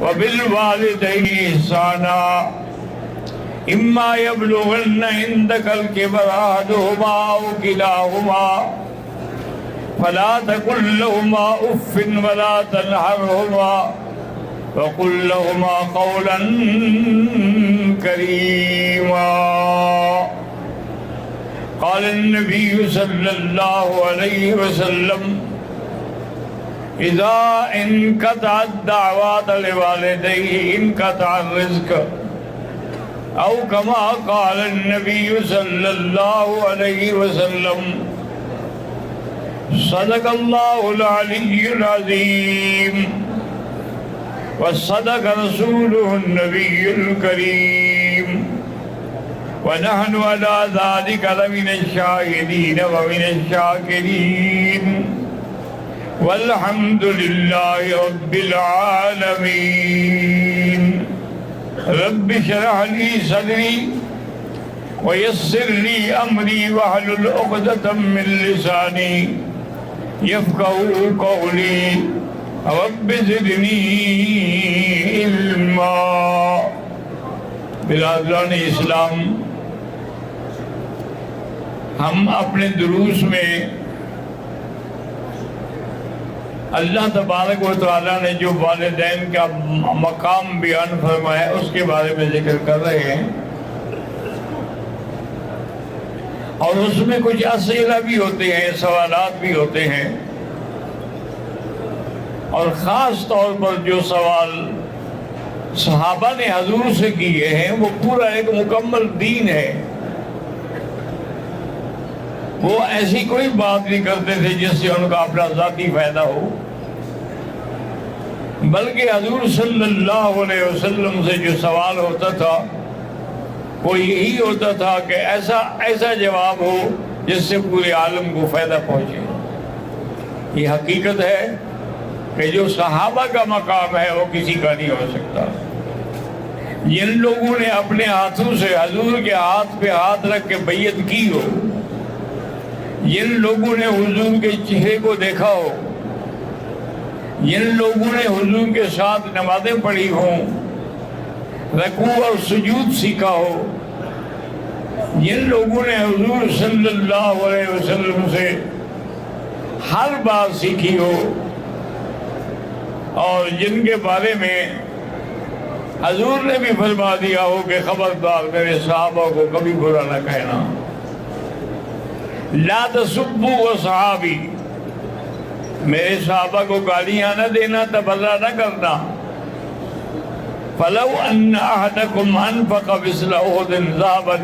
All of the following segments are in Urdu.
وبالوالدین احسانا اما یبلغن عندک الکبر احدہما او کلاہما فلا تقل لهما اف ولا تنهرهما وقل لهما قولا كريما. قال النبي صلى الله عليه وسلم اذا انقطعت دعوات لوالديه انقطع الرزق، او كما قال النبي صلى الله عليه وسلم صدق الله العلي العظيم وصدق رسوله النبي الكريم ونحن على ذلك لمن الشاهدين ومن الشاكرين والحمد لله رب العالمين. رب اشرح لي صدري ويسر لي أمري واحلل عقدة من لساني يفقهوا قولي رب زدنی علما. برادران اسلام، ہم اپنے دروس میں اللہ تبارک و تعالیٰ نے جو والدین کا مقام بیان فرمایا اس کے بارے میں ذکر کر رہے ہیں، اور اس میں کچھ اسئلہ بھی ہوتے ہیں، سوالات بھی ہوتے ہیں، اور خاص طور پر جو سوال صحابہ نے حضور سے کیے ہیں وہ پورا ایک مکمل دین ہے. وہ ایسی کوئی بات نہیں کرتے تھے جس سے ان کا اپنا ذاتی فائدہ ہو، بلکہ حضور صلی اللہ علیہ وسلم سے جو سوال ہوتا تھا وہ یہی ہوتا تھا کہ ایسا جواب ہو جس سے پورے عالم کو فائدہ پہنچے. یہ حقیقت ہے کہ جو صحابہ کا مقام ہے وہ کسی کا نہیں ہو سکتا. جن لوگوں نے اپنے ہاتھوں سے حضور کے ہاتھ پہ ہاتھ رکھ کے بیعت کی ہو، جن لوگوں نے حضور کے چہرے کو دیکھا ہو، جن لوگوں نے حضور کے ساتھ نمازیں پڑھی ہوں، رکوع اور سجود سیکھا ہو، جن لوگوں نے حضور صلی اللہ علیہ وسلم سے ہر بات سیکھی ہو، اور جن کے بارے میں حضور نے بھی فرما دیا ہو کہ خبردار میرے صحابہ کو کبھی برا نہ کہنا. لا تسبوا اصحابی، میرے صحابہ کو گالیاں نہ دینا، تبرہ نہ کرنا. فلو ان احدکم انفق مثل احد ذهبا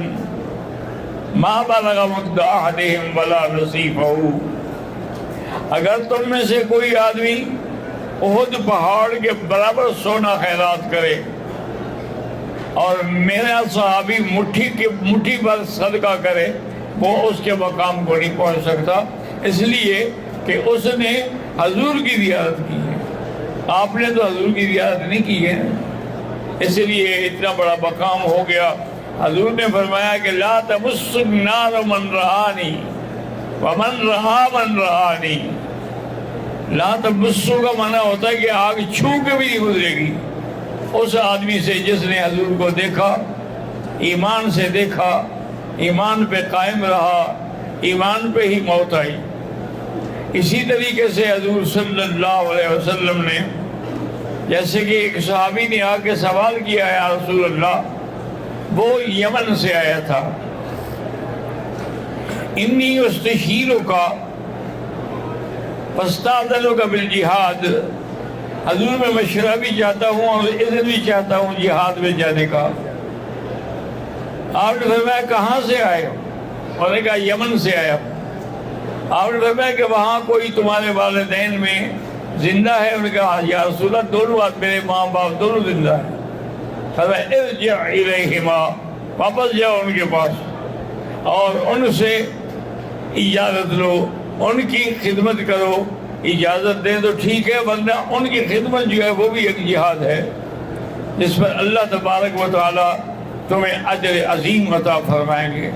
ما بلغ مد احدهم ولا نصیفہ، اگر تم میں سے کوئی آدمی احد پہاڑ کے برابر سونا خیرات کرے اور میرا صحابی مٹھی پر صدقہ کرے، وہ اس کے مقام کو نہیں پہنچ سکتا، اس لیے کہ اس نے حضور کی زیارت کی ہے. آپ نے تو حضور کی زیارت نہیں کی ہے، اس لیے اتنا بڑا مقام ہو گیا. حضور نے فرمایا کہ لا تمس النار من رآنی ومن رآ من رآنی. لا تمسو کا معنی ہوتا ہے کہ آگ چھو کے بھی نہیں گزرے گی اس آدمی سے جس نے حضور کو دیکھا، ایمان سے دیکھا، ایمان پہ قائم رہا، ایمان پہ ہی موت آئی. اسی طریقے سے حضور صلی اللہ علیہ وسلم نے، جیسے کہ ایک صحابی نے آ کے سوال کیا یا رسول اللہ، وہ یمن سے آیا تھا، انی استشیرک فاستأذنک بالجہاد، حضور میں مشورہ بھی چاہتا ہوں اور اذن بھی چاہتا ہوں جہاد میں جانے کا. آپ نے فرمایا کہاں سے آئے؟ اور نے کہا یمن سے آیا. آپ نے فرمایا کہ وہاں کوئی تمہارے والدین میں زندہ ہے؟ انہوں نے کہا یا رسول اللہ دونوں میرے ماں باپ دونوں زندہ ہیں. فرمایا ارجع الیہما، واپس جاؤ ان کے پاس اور ان سے اجازت لو، ان کی خدمت کرو. اجازت دیں تو ٹھیک ہے، ورنہ ان کی خدمت جو ہے وہ بھی ایک جہاد ہے جس پر اللہ تبارک و تعالی تمہیں اجر عظیم عطا فرمائیں گے.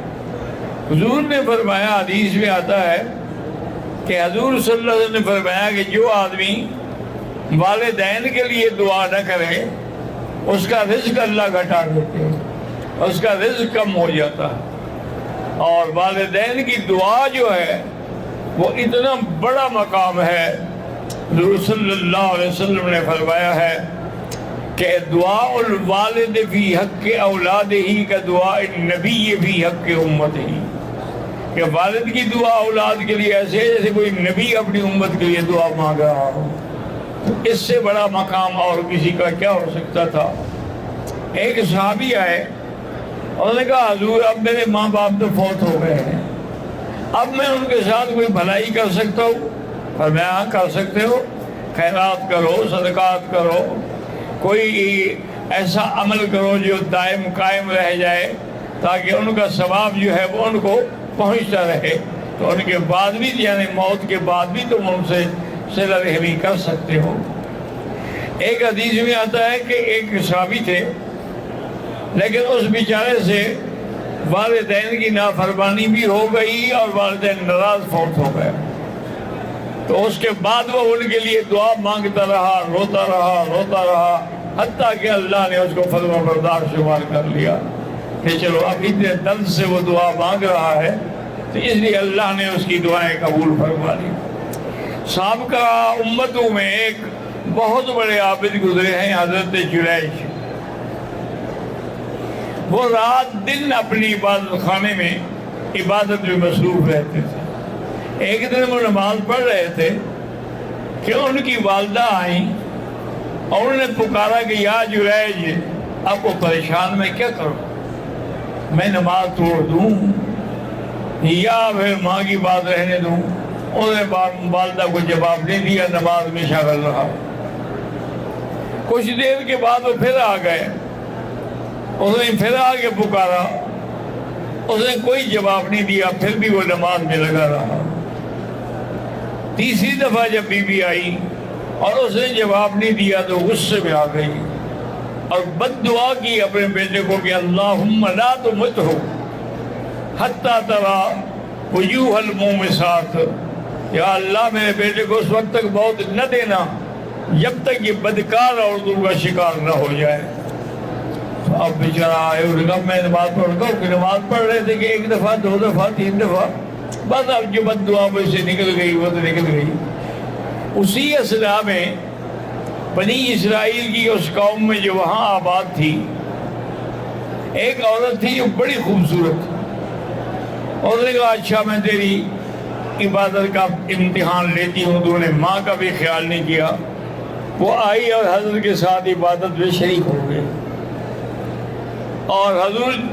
حضور نے فرمایا، حدیث میں آتا ہے کہ حضور صلی اللہ علیہ وسلم نے فرمایا کہ جو آدمی والدین کے لیے دعا نہ کرے اس کا رزق اللہ گھٹا دیتے ہیں، اس کا رزق کم ہو جاتا ہے۔ اور والدین کی دعا جو ہے وہ اتنا بڑا مقام ہے، حضور صلی اللہ علیہ وسلم نے فرمایا ہے کہ دعاء الوالد فی حق اولاد ہی کا دعاء النبی فی حق امت ہی، کہ والد کی دعا اولاد کے لیے ایسے ہے جیسے کوئی نبی اپنی امت کے لیے دعا مانگ رہا ہو۔ اس سے بڑا مقام اور کسی کا کیا ہو سکتا تھا؟ ایک صحابی آئے، انہوں نے کہا حضور اب میرے ماں باپ تو فوت ہو گئے ہیں، اب میں ان کے ساتھ کوئی بھلائی کر سکتا ہوں؟ فرمایا ہاں کر سکتے ہو، خیرات کرو، صدقات کرو، کوئی ایسا عمل کرو جو دائم قائم رہ جائے تاکہ ان کا ثواب جو ہے وہ ان کو پہنچتا رہے، تو ان کے بعد بھی یعنی موت کے بعد بھی تم ان سے صلہ رحمی کر سکتے ہو۔ ایک حدیث میں آتا ہے کہ ایک صحابی تھے لیکن اس بیچارے سے والدین کی نافرمانی بھی ہو گئی اور والدین ناراض فوت ہو گئے، تو اس کے بعد وہ ان کے لیے دعا مانگتا رہا، روتا رہا حتیٰ کہ اللہ نے اس کو فرما بردار شمار کر لیا کہ چلو اب اتنے درد سے وہ دعا مانگ رہا ہے تو اس لیے اللہ نے اس کی دعائیں قبول فرما لی۔ سابقہ امتوں میں ایک بہت بڑے عابد گزرے ہیں حضرت جریج، وہ رات دن اپنی عبادت خانے میں عبادت میں مصروف رہتے تھے۔ ایک دن وہ نماز پڑھ رہے تھے کہ ان کی والدہ آئیں اور انہوں نے پکارا کہ یا جریج اب کو پریشان میں کیا کروں، میں نماز توڑ دوں یا پھر ماں کی بات رہنے دوں؟ انہوں نے والدہ کو جواب نہیں دیا، نماز میں شامل رہا۔ کچھ دیر کے بعد وہ پھر آ گئے، اس نے پھر آگے پکارا، اس نے کوئی جواب نہیں دیا، پھر بھی وہ نماز میں لگا رہا۔ تیسری دفعہ جب بی بی آئی اور اس نے جواب نہیں دیا تو غصے میں آ گئی اور بد دعا کی اپنے بیٹے کو کہ اللہم لا تمتہ حتی تری وجوہ المومسات، یا اللہ میرے بیٹے کو اس وقت تک موت نہ دینا جب تک یہ بدکار عورتوں کا شکار نہ ہو جائے۔ اب بیچارہ آئے اور کہا میں نماز پڑھ گا کہ نماز پڑھ رہے تھے کہ ایک دفعہ، دو دفعہ، تین دفعہ، بس اب جو بد دعا مجھ سے نکل گئی وہ تو نکل گئی۔ اسی اصلاح میں بنی اسرائیل کی اس قوم میں جو وہاں آباد تھی ایک عورت تھی جو بڑی خوبصورت، اور نے کہا اچھا میں تیری عبادت کا امتحان لیتی ہوں، تو نے ماں کا بھی خیال نہیں کیا، وہ آئی اور حضرت کے ساتھ عبادت میں شریک ہو گئے، اور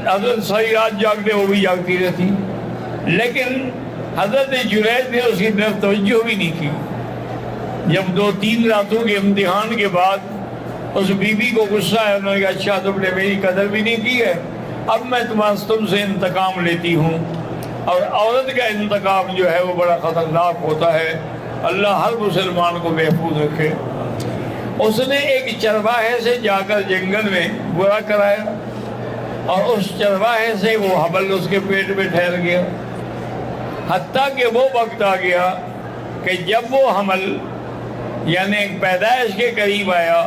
حضرت ساری رات جاگتے وہ بھی جاگتی رہتی، لیکن حضرت جریج نے اس کی طرف توجہ بھی نہیں کی۔ جب 2-3 راتوں کے امتحان کے بعد اس بی بی کو غصہ ہے، انہوں نے کہا اچھا تم نے میری قدر بھی نہیں کی ہے، اب میں تم سے انتقام لیتی ہوں۔ اور عورت کا انتقام جو ہے وہ بڑا خطرناک ہوتا ہے، اللہ ہر مسلمان کو محفوظ رکھے۔ اس نے ایک چرواہے سے جا کر جنگل میں برا کرایا اور اس چرواہے سے وہ حمل اس کے پیٹ میں ٹھہر گیا، حتیٰ کہ وہ وقت آ گیا کہ جب وہ حمل یعنی پیدائش کے قریب آیا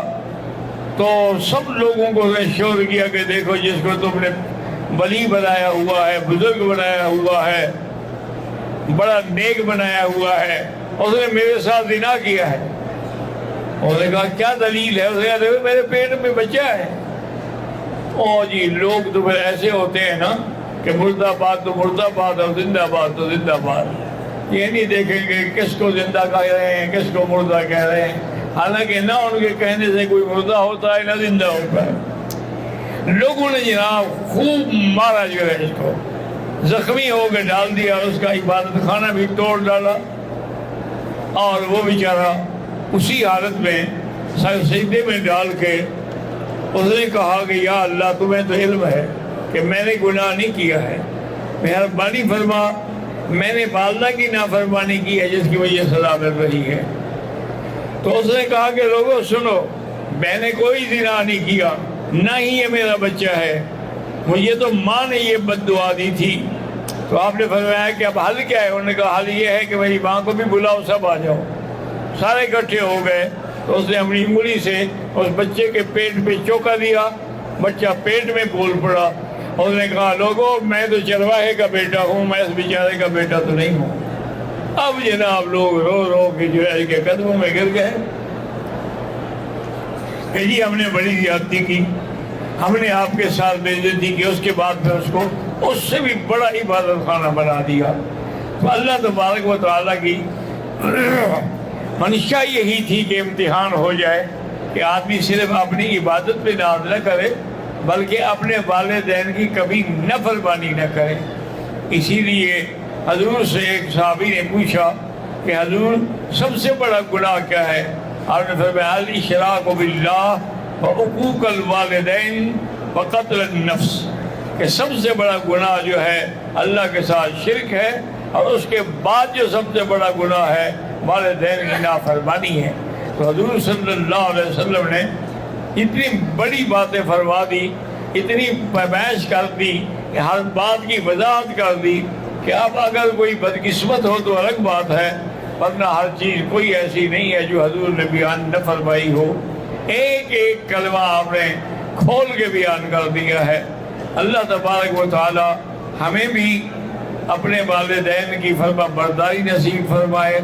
تو سب لوگوں کو شور کیا کہ دیکھو جس کو تم نے ولی بنایا ہوا ہے، بزرگ بنایا ہوا ہے، بڑا نیک بنایا ہوا ہے، اس نے میرے ساتھ زنا کیا ہے۔ اس نے کہا کیا دلیل ہے؟ اس نے کہا میرے پیٹ میں بچہ ہے۔ او جی لوگ تو پھر ایسے ہوتے ہیں نا کہ مردہ باد تو مردہ باد اور زندہ باد تو زندہ باد، یہ نہیں دیکھیں گے کس کو زندہ کہہ رہے ہیں کس کو مردہ کہہ رہے ہیں، حالانکہ نہ ان کے کہنے سے کوئی مردہ ہوتا ہے نہ زندہ ہوتا ہے۔ لوگوں نے جناب خوب مارا جریج کو، زخمی ہو کے ڈال دیا، اس کا عبادت خانہ بھی توڑ ڈالا، اور وہ بیچارہ اسی حالت میں سر سجدے میں ڈال کے اس نے کہا کہ یا اللہ تمہیں تو علم ہے کہ میں نے گناہ نہیں کیا ہے، مہربانی فرما، میں نے والدہ کی نافرمانی کی ہے جس کی وجہ سے سزا مل رہی ہے۔ تو اس نے کہا کہ لوگوں سنو، میں نے کوئی زنا نہیں کیا، نہ ہی یہ میرا بچہ ہے، مجھے تو ماں نے یہ بد دعا دی تھی۔ تو آپ نے فرمایا کہ اب حل کیا ہے؟ انہوں نے کہا حل یہ ہے کہ میری ماں کو بھی بلاؤ، سب آ جاؤ۔ سارے اکٹھے ہو گئے تو اس نے اپنی انگلی سے اس بچے کے پیٹ پہ چوکا دیا، بچہ پیٹ میں پھول پڑا. اس نے کہا لوگوں میں تو چرواہے کا بیٹا ہوں، میں اس بیچارے کا بیٹا تو نہیں ہوں. اب جناب لوگ رو رو کے جو ہے کے قدموں میں گر گئے کہ جی ہم نے بڑی زیادتی کی، ہم نے آپ کے ساتھ بے عزتی کی. اس کے بعد پھر اس کو اس سے بھی بڑا عبادت خانہ بنا دیا. تو اللہ تبارک و تعالیٰ کی منشا یہی تھی کہ امتحان ہو جائے کہ آدمی صرف اپنی عبادت پہ ناز نہ کرے بلکہ اپنے والدین کی کبھی نافرمانی نہ کرے. اسی لیے حضور سے ایک صحابی نے پوچھا کہ حضور سب سے بڑا گناہ کیا ہے؟ آپ نے فرمایا الاشراک باللہ وعقوق الوالدین وقتل النفس، کہ سب سے بڑا گناہ جو ہے اللہ کے ساتھ شرک ہے، اور اس کے بعد جو سب سے بڑا گناہ ہے والدین کی نافرمانی ہے. تو حضور صلی اللہ علیہ وسلم نے اتنی بڑی باتیں فرما دی، اتنی پیمائش کر دی، کہ ہر بات کی وضاحت کر دی کہ اب اگر کوئی بدقسمت ہو تو الگ بات ہے، ورنہ ہر چیز کوئی ایسی نہیں ہے جو حضور نے بیان نہ فرمائی ہو. ایک ایک کلمہ آپ نے کھول کے بیان کر دیا ہے. اللہ تبارک و تعالی ہمیں بھی اپنے والدین کی فرما برداری نصیب فرمائے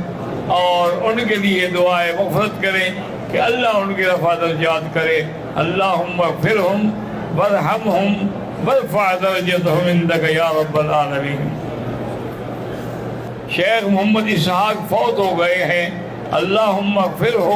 اور ان کے لیے دعائے مغفرت کریں کہ اللہ ان کے رفع درجات کرے. اللہم اغفرہم وارحمہم وارفع درجتہم عندک یا رب العالمین. شیخ محمد اسحاق فوت ہو گئے ہیں، اللہم اغفرہ